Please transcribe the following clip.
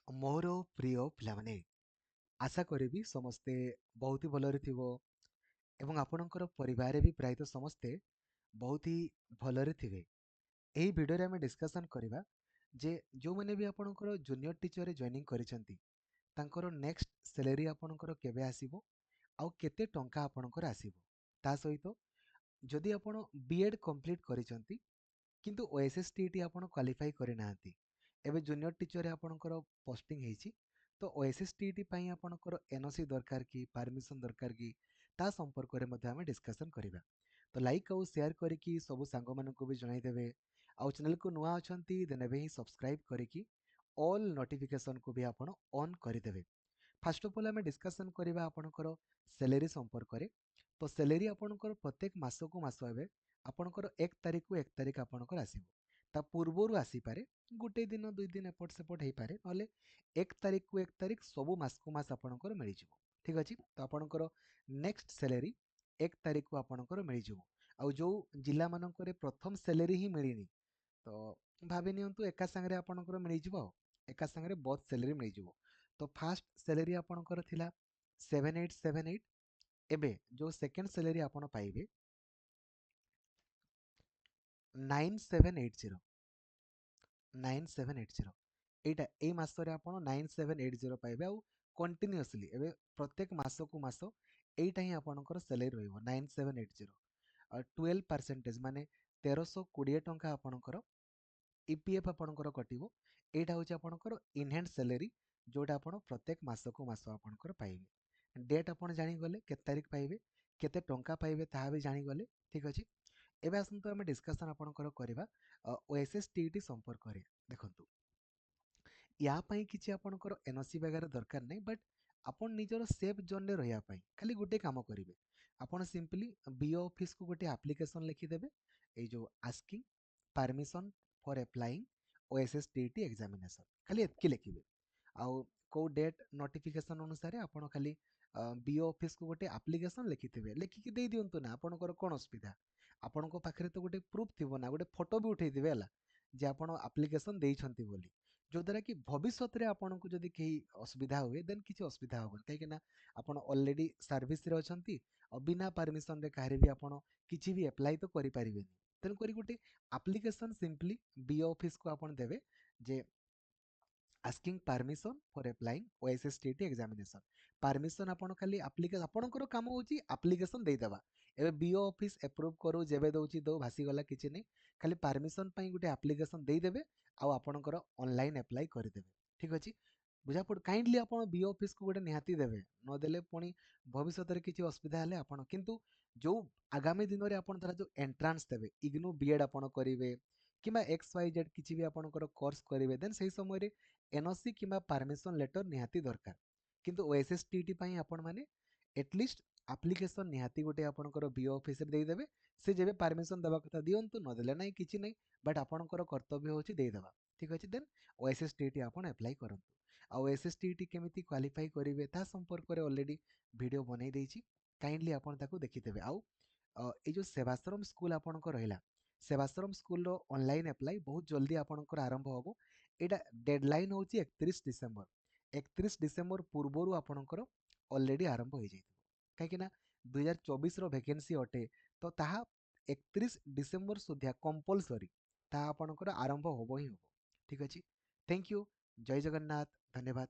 ମୋର ପ୍ରିୟ ପିଲାମାନେ, ଆଶା କରିବି ସମସ୍ତେ ବହୁତ ହି ଭଲରେ ଥିବ ଏବଂ ଆପଣଙ୍କର ପରିବାରରେ ବି ପ୍ରାୟତଃ ସମସ୍ତେ ବହୁତ ହି ଭଲରେ ଥିବେ। ଏହି ଭିଡ଼ିଓରେ ଆମେ ଡିସ୍କସନ୍ କରିବା ଯେ ଯେଉଁମାନେ ବି ଆପଣଙ୍କର ଜୁନିୟର ଟିଚରରେ ଜଏନିଂ କରିଛନ୍ତି ତାଙ୍କର ନେକ୍ସଟ ସାଲାରୀ ଆପଣଙ୍କର କେବେ ଆସିବ ଆଉ କେତେ ଟଙ୍କା ଆପଣଙ୍କର ଆସିବ। ତା ସହିତ ଯଦି ଆପଣ ବିଏଡ୍ କମ୍ପ୍ଲିଟ୍ କରିଛନ୍ତି କିନ୍ତୁ OSSTT ଆପଣ କ୍ୱାଲିଫାଇ କରିନାହାନ୍ତି, ଏବେ ଜୁନିୟର ଟିଚରରେ ଆପଣଙ୍କର ପୋଷ୍ଟିଂ ହେଇଛି, ତ OSSTT ପାଇଁ ଆପଣଙ୍କର NOC ଦରକାର କି ପାରମିଶନ ଦରକାର କି ତା ସମ୍ପର୍କରେ ମଧ୍ୟ ଆମେ ଡିସ୍କସନ୍ କରିବା। ତ ଲାଇକ୍ ଆଉ ସେୟାର କରିକି ସବୁ ସାଙ୍ଗମାନଙ୍କୁ ବି ଜଣାଇଦେବେ। ଆଉ ଚ୍ୟାନେଲକୁ ନୂଆ ଅଛନ୍ତି ଦେନ୍ ଏବେ ହିଁ ସବସ୍କ୍ରାଇବ୍ କରିକି ଅଲ୍ ନୋଟିଫିକେସନକୁ ବି ଆପଣ ଅନ୍ କରିଦେବେ। ଫାଷ୍ଟ ଅଫ୍ ଅଲ୍ ଆମେ ଡିସ୍କସନ୍ କରିବା ଆପଣଙ୍କର ସାଲାରୀ ସମ୍ପର୍କରେ। ତ ସାଲାରୀ ଆପଣଙ୍କର ପ୍ରତ୍ୟେକ ମାସକୁ ମାସ ଏବେ ଆପଣଙ୍କର 1 ତାରିଖକୁ 1 ତାରିଖ ଆପଣଙ୍କର ଆସିବ। ତା ପୂର୍ବରୁ ଆସିପାରେ, ଗୋଟେ ଦିନ ଦୁଇ ଦିନ ଏପଟ ସେପଟ ହେଇପାରେ, ନହେଲେ 1 ତାରିଖକୁ 1 ତାରିଖ ସବୁ ମାସକୁ ମାସ ଆପଣଙ୍କର ମିଳିଯିବ। ଠିକ୍ ଅଛି, ତ ଆପଣଙ୍କର ନେକ୍ସଟ ସାଲାରୀ 1 ତାରିଖକୁ ଆପଣଙ୍କର ମିଳିଯିବ। ଆଉ ଯେଉଁ ଜିଲ୍ଲାମାନଙ୍କରେ ପ୍ରଥମ ସାଲାରୀ ହିଁ ମିଳିନି, ତ ଭାବି ନିଅନ୍ତୁ ଏକା ସାଙ୍ଗରେ ଆପଣଙ୍କର ମିଳିଯିବ, ଆଉ ଏକା ସାଙ୍ଗରେ ବହୁତ ସାଲାରୀ ମିଳିଯିବ। ତ ଫାଷ୍ଟ ସାଲାରୀ ଆପଣଙ୍କର ଥିଲା 7878। ଏବେ ଯେଉଁ ସେକେଣ୍ଡ ସାଲାରୀ ଆପଣ ପାଇବେ 9780। 9780 এইটা এই ମାସରେ ଆପଣ 9780 ପାଇବେ। ଆଉ କଣ୍ଟିନ୍ୟୁଅସଲି ଏବେ ପ୍ରତ୍ୟେକ ମାସକୁ ମାସ এইଟା ହିଁ ଆପଣଙ୍କର ସାଲାରୀ ରହିବ 9780। ଆଉ 12% ମାନେ 1320 ଟଙ୍କା ଆପଣଙ୍କର EPF ଆପଣଙ୍କର କଟିବ। এইଟା ହେଉଛି ଆପଣଙ୍କର ଇନହ୍ୟାଣ୍ଡ ସାଲାରୀ, ଯେଉଁଟା ଆପଣ ପ୍ରତ୍ୟେକ ମାସକୁ ମାସ ଆପଣଙ୍କର ପାଇବେ। ଡେଟ୍ ଆପଣ ଜାଣିଗଲେ କେତେ ତାରିଖ ପାଇବେ, କେତେ ଟଙ୍କା ପାଇବେ ତାହା ବି ଜାଣିଗଲେ। ଠିକ୍ ଅଛି, ଏବେ ଆସନ୍ତୁ ଆମେ ଡିସ୍କସନ୍ ଆପଣଙ୍କର କରିବା OSSTT ସମ୍ପର୍କରେ। ଦେଖନ୍ତୁ, ୟା ପାଇଁ କିଛି ଆପଣଙ୍କର NOC ବଗେରା ଦରକାର ନାହିଁ, ବଟ୍ ଆପଣ ନିଜର ସେଫ୍ ଜୋନ୍ରେ ରହିବା ପାଇଁ ଖାଲି ଗୋଟେ କାମ କରିବେ। ଆପଣ ସିମ୍ପଲି BO ଅଫିସକୁ ଗୋଟେ ଆପ୍ଲିକେସନ୍ ଲେଖିଦେବେ, ଏଇ ଯେଉଁ asking permission for applying OSSTT examination, ଖାଲି ଏତିକି ଲେଖିବେ। ଆଉ କେଉଁ ଡେଟ୍ ନୋଟିଫିକେସନ୍ ଅନୁସାରେ ଆପଣ ଖାଲି BO ଅଫିସକୁ ଗୋଟେ ଆପ୍ଲିକେସନ୍ ଲେଖିଥିବେ, ଲେଖିକି ଦେଇ ଦିଅନ୍ତୁ ନା। ଆପଣଙ୍କର କ'ଣ ଅସୁବିଧା? ଆପଣଙ୍କ ପାଖରେ ତ ଗୋଟେ ପ୍ରୁଫ୍ ଥିବ ନା, ଗୋଟେ ଫଟୋ ବି ଉଠେଇଥିବେ ହେଲା, ଯେ ଆପଣ ଆପ୍ଲିକେସନ୍ ଦେଇଛନ୍ତି ବୋଲି, ଯୋଉଦ୍ୱାରା କି ଭବିଷ୍ୟତରେ ଆପଣଙ୍କୁ ଯଦି କେହି ଅସୁବିଧା ହୁଏ ଦେନ୍ କିଛି ଅସୁବିଧା ହେବନି, କାହିଁକିନା ଆପଣ ଅଲରେଡ଼ି ସର୍ଭିସରେ ଅଛନ୍ତି। ଆଉ ବିନା ପରମିଶନରେ କାହାରି ବି ଆପଣ କିଛି ବି ଆପ୍ଲାଏ ତ କରିପାରିବେନି। ତେଣୁକରି ଗୋଟେ ଆପ୍ଲିକେସନ୍ ସିମ୍ପଲି BO ଅଫିସକୁ ଆପଣ ଦେବେ ଯେ asking permission for applying OSSTT examination. Permission ଆପଣ ଖାଲି ଆପଣଙ୍କର କାମ ହେଉଛି ଆପ୍ଲିକେସନ୍ ଦେଇଦେବା। ଏବେ BO ଅଫିସ ଆପ୍ରୁଭ୍ କରୁ, ଯେବେ ଦେଉଛି ଦେଉ, ଭାସିଗଲା କିଛି ନାହିଁ। ଖାଲି ପାରମିଶନ ପାଇଁ ଗୋଟେ ଆପ୍ଲିକେସନ୍ ଦେଇଦେବେ ଆଉ ଆପଣଙ୍କର ଅନଲାଇନ୍ ଆପ୍ଲାଏ କରିଦେବେ। ଠିକ୍ ଅଛି, ବୁଝାପଡ଼। କାଇଣ୍ଡଲି ଆପଣ BO ଅଫିସକୁ ଗୋଟେ ନିହାତି ଦେବେ, ନଦେଲେ ପୁଣି ଭବିଷ୍ୟତରେ କିଛି ଅସୁବିଧା ହେଲେ ଆପଣ କିନ୍ତୁ ଯେଉଁ ଆଗାମୀ ଦିନରେ ଆପଣ ଧର ଯେଉଁ ଏଣ୍ଟ୍ରାନ୍ସ ଦେବେ, ଇଗ୍ନୋ BEd ଆପଣ କରିବେ କିମ୍ବା XYZ କିଛି ବି ଆପଣଙ୍କର କୋର୍ସ କରିବେ, ଦେନ୍ ସେହି ସମୟରେ NOC କିମ୍ବା ପାରମିଶନ ଲେଟର ନିହାତି ଦରକାର। କିନ୍ତୁ OSSTT ପାଇଁ ଆପଣମାନେ ଏଟଲିଷ୍ଟ ଆପ୍ଲିକେସନ୍ ନିହାତି ଗୋଟେ ଆପଣଙ୍କର BO ଅଫିସରେ ଦେଇଦେବେ। ସେ ଯେବେ ପାରମିଶନ ଦେବା କଥା ଦିଅନ୍ତୁ, ନଦେଲେ ନାହିଁ କିଛି ନାହିଁ, ବଟ୍ ଆପଣଙ୍କର କର୍ତ୍ତବ୍ୟ ହେଉଛି ଦେଇଦେବା। ଠିକ୍ ଅଛି, ଦେନ୍ OSSTT ଆପଣ ଆପ୍ଲାଏ କରନ୍ତୁ। ଆଉ OSSTT କେମିତି କ୍ୱାଲିଫାଇ କରିବେ ତା ସମ୍ପର୍କରେ ଅଲରେଡ଼ି ଭିଡ଼ିଓ ବନେଇ ଦେଇଛି, କାଇଣ୍ଡଲି ଆପଣ ତାକୁ ଦେଖିଦେବେ। ଆଉ ଏଇ ଯେଉଁ ସେବାଶ୍ରମ ସ୍କୁଲ ଆପଣଙ୍କ ରହିଲା, ସେବାଶ୍ରମ ସ୍କୁଲର ଅନଲାଇନ୍ ଆପ୍ଲାଏ ବହୁତ ଜଲ୍ଦି ଆପଣଙ୍କର ଆରମ୍ଭ ହେବ। ଏଇଟା ଡେଡଲାଇନ୍ ହେଉଛି 31 ଡିସେମ୍ବର। 31 ଡିସେମ୍ବର ପୂର୍ବରୁ ଆପଣଙ୍କର ଅଲରେଡ଼ି ଆରମ୍ଭ ହୋଇଯାଇଥିବ, କାହିଁକିନା 2024ର ଭ୍ୟାକେନ୍ସି ଅଟେ, ତ ତାହା 31 ଡିସେମ୍ବର ସୁଦ୍ଧା କମ୍ପଲସରି ତାହା ଆପଣଙ୍କର ଆରମ୍ଭ ହେବ ହିଁ ହେବ। ଠିକ୍ ଅଛି, ଥ୍ୟାଙ୍କ ୟୁ, ଜୟ ଜଗନ୍ନାଥ, ଧନ୍ୟବାଦ।